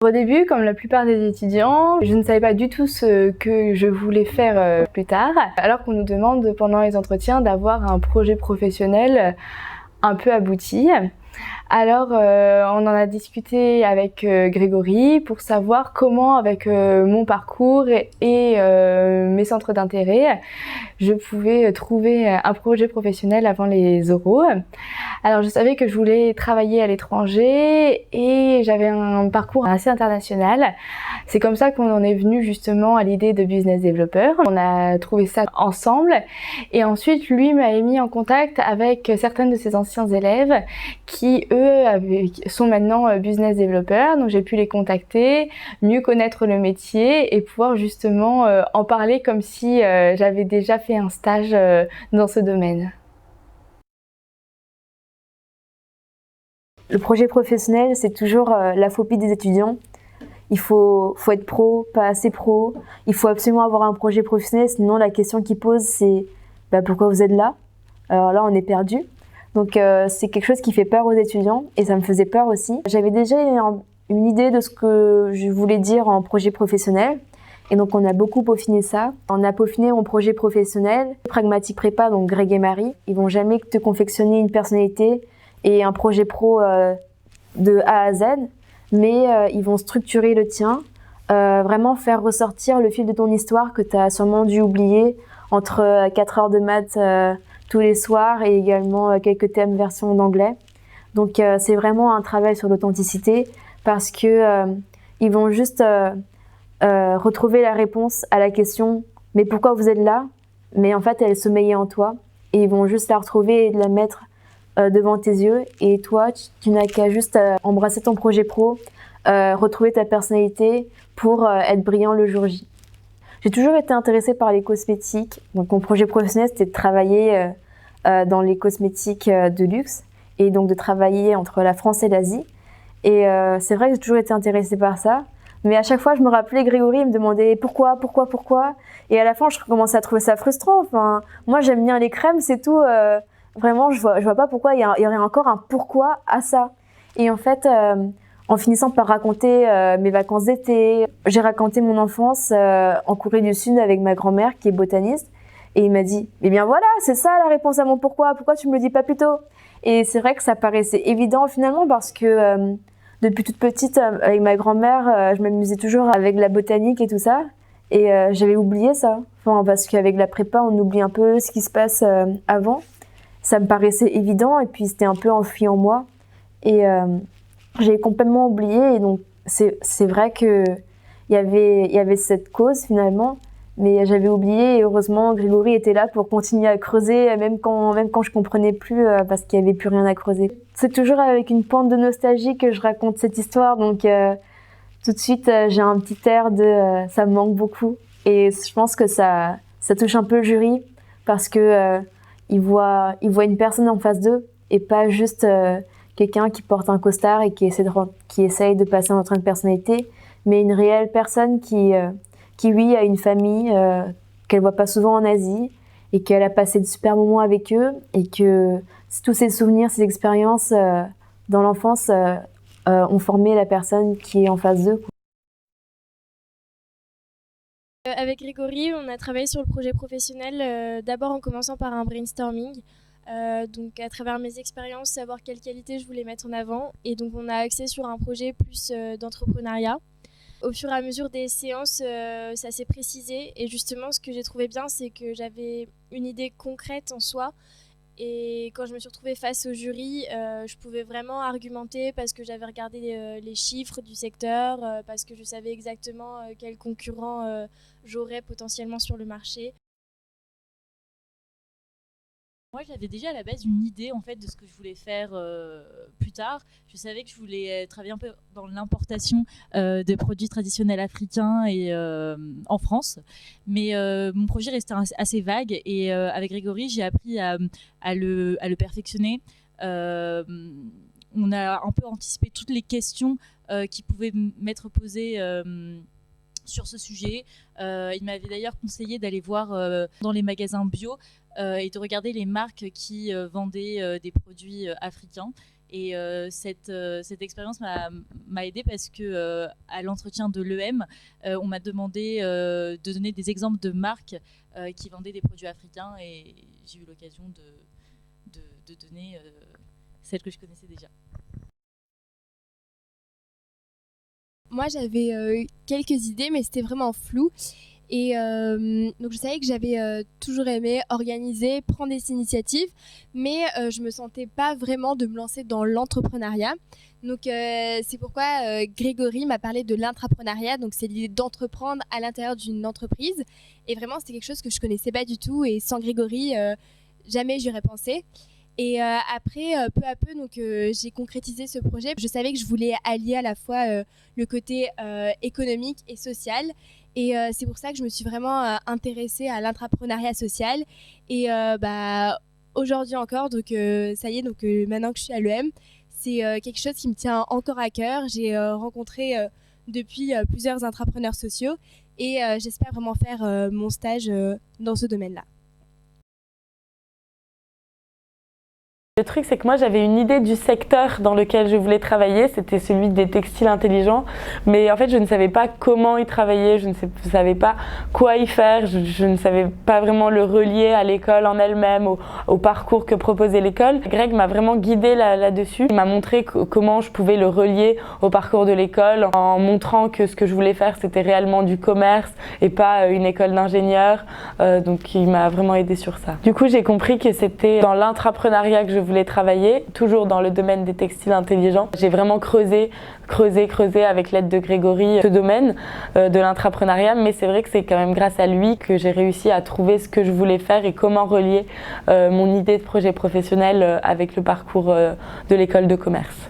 Au début, comme la plupart des étudiants, je ne savais pas du tout ce que je voulais faire plus tard, alors qu'on nous demande pendant les entretiens d'avoir un projet professionnel un peu abouti. Alors, on en a discuté avec Grégory pour savoir comment, avec mon parcours et mes centres d'intérêt, je pouvais trouver un projet professionnel avant les oraux. Alors, je savais que je voulais travailler à l'étranger et j'avais un parcours assez international. C'est comme ça qu'on en est venu justement à l'idée de business developer. On a trouvé ça ensemble et ensuite, lui m'a mis en contact avec certains de ses anciens élèves qui, eux, sont maintenant business developers. Donc, j'ai pu les contacter, mieux connaître le métier et pouvoir justement en parler comme si j'avais déjà fait un stage dans ce domaine. Le projet professionnel, c'est toujours la phobie des étudiants. Il faut être pro, pas assez pro. Il faut absolument avoir un projet professionnel, sinon la question qu'ils posent, c'est pourquoi vous êtes là? Alors là, on est perdu. Donc c'est quelque chose qui fait peur aux étudiants et ça me faisait peur aussi. J'avais déjà une idée de ce que je voulais dire en projet professionnel. Et donc on a beaucoup peaufiné ça. On a peaufiné mon projet professionnel. Pragmatique Prépa, donc Greg et Marie, ils vont jamais te confectionner une personnalité et un projet pro de A à Z, mais ils vont structurer le tien, vraiment faire ressortir le fil de ton histoire que tu as sûrement dû oublier entre 4 heures de maths tous les soirs et également quelques thèmes version d'anglais. Donc c'est vraiment un travail sur l'authenticité parce que ils vont juste retrouver la réponse à la question « mais pourquoi vous êtes là ?» Mais en fait, elle sommeillait en toi et ils vont juste la retrouver et la mettre devant tes yeux et toi, tu n'as qu'à juste embrasser ton projet pro, retrouver ta personnalité pour être brillant le jour J. J'ai toujours été intéressée par les cosmétiques, donc mon projet professionnel c'était de travailler dans les cosmétiques de luxe et donc de travailler entre la France et l'Asie. Et c'est vrai que j'ai toujours été intéressée par ça, mais à chaque fois je me rappelais Grégory, il me demandait pourquoi, et à la fin je commençais à trouver ça frustrant. Enfin, moi j'aime bien les crèmes, c'est tout. Vraiment, je vois pas pourquoi il y aurait encore un pourquoi à ça. Et en fait, en finissant par raconter mes vacances d'été, j'ai raconté mon enfance en Corée du Sud avec ma grand-mère qui est botaniste. Et il m'a dit, eh bien voilà, c'est ça la réponse à mon pourquoi tu me le dis pas plus tôt? Et c'est vrai que ça paraissait évident finalement parce que depuis toute petite, avec ma grand-mère, je m'amusais toujours avec la botanique et tout ça. Et j'avais oublié ça. Enfin, parce qu'avec la prépa, on oublie un peu ce qui se passe avant. Ça me paraissait évident et puis c'était un peu enfoui en moi et j'ai complètement oublié et donc c'est vrai que il y avait cette cause finalement, mais j'avais oublié et heureusement Grégory était là pour continuer à creuser même quand je comprenais plus parce qu'il y avait plus rien à creuser. C'est toujours avec une pointe de nostalgie que je raconte cette histoire, donc tout de suite j'ai un petit air de ça me manque beaucoup et je pense que ça touche un peu le jury parce que ils voient une personne en face d'eux et pas juste quelqu'un qui porte un costard et qui essaye de passer un train de personnalité, mais une réelle personne qui oui, a une famille qu'elle voit pas souvent en Asie et qu'elle a passé de super moments avec eux et que tous ces souvenirs, ces expériences dans l'enfance ont formé la personne qui est en face d'eux. Avec Grégory, on a travaillé sur le projet professionnel, d'abord en commençant par un brainstorming. Donc à travers mes expériences, savoir quelles qualités je voulais mettre en avant. Et donc on a axé sur un projet plus d'entrepreneuriat. Au fur et à mesure des séances, ça s'est précisé. Et justement, ce que j'ai trouvé bien, c'est que j'avais une idée concrète en soi. Et quand je me suis retrouvée face au jury, je pouvais vraiment argumenter parce que j'avais regardé les chiffres du secteur, parce que je savais exactement quels concurrents j'aurais potentiellement sur le marché. Moi, j'avais déjà à la base une idée en fait de ce que je voulais faire plus tard. Je savais que je voulais travailler un peu dans l'importation de produits traditionnels africains et en France, mais mon projet restait assez vague et avec Grégory, j'ai appris à le perfectionner. On a un peu anticipé toutes les questions qui pouvaient m'être posées sur ce sujet. Il m'avait d'ailleurs conseillé d'aller voir dans les magasins bio et de regarder les marques qui vendaient des produits africains. Et cette expérience m'a aidée parce que à l'entretien de l'EM, on m'a demandé de donner des exemples de marques qui vendaient des produits africains et j'ai eu l'occasion de donner celles que je connaissais déjà. Moi, j'avais quelques idées, mais c'était vraiment flou. Et donc, je savais que j'avais toujours aimé organiser, prendre des initiatives, mais je me sentais pas vraiment de me lancer dans l'entrepreneuriat. Donc, c'est pourquoi Grégory m'a parlé de l'intrapreneuriat. Donc, c'est l'idée d'entreprendre à l'intérieur d'une entreprise. Et vraiment, c'était quelque chose que je connaissais pas du tout. Et sans Grégory, jamais j'y aurais pensé. Et après, peu à peu, donc, j'ai concrétisé ce projet. Je savais que je voulais allier à la fois le côté économique et social. Et c'est pour ça que je me suis vraiment intéressée à l'intrapreneuriat social. Et aujourd'hui encore, donc ça y est, donc maintenant que je suis à l'EM, c'est quelque chose qui me tient encore à cœur. J'ai rencontré depuis plusieurs intrapreneurs sociaux et j'espère vraiment faire mon stage dans ce domaine-là. Le truc, c'est que moi, j'avais une idée du secteur dans lequel je voulais travailler, c'était celui des textiles intelligents, mais en fait, je ne savais pas comment y travailler, je ne savais pas quoi y faire, je ne savais pas vraiment le relier à l'école en elle-même, au parcours que proposait l'école. Greg m'a vraiment guidée là-dessus, il m'a montré comment je pouvais le relier au parcours de l'école, en montrant que ce que je voulais faire, c'était réellement du commerce et pas une école d'ingénieur, donc il m'a vraiment aidée sur ça. Du coup, j'ai compris que c'était dans l'intrapreneuriat que je voulais travailler, toujours dans le domaine des textiles intelligents. J'ai vraiment creusé avec l'aide de Grégory ce domaine de l'intrapreneuriat, mais c'est vrai que c'est quand même grâce à lui que j'ai réussi à trouver ce que je voulais faire et comment relier mon idée de projet professionnel avec le parcours de l'école de commerce.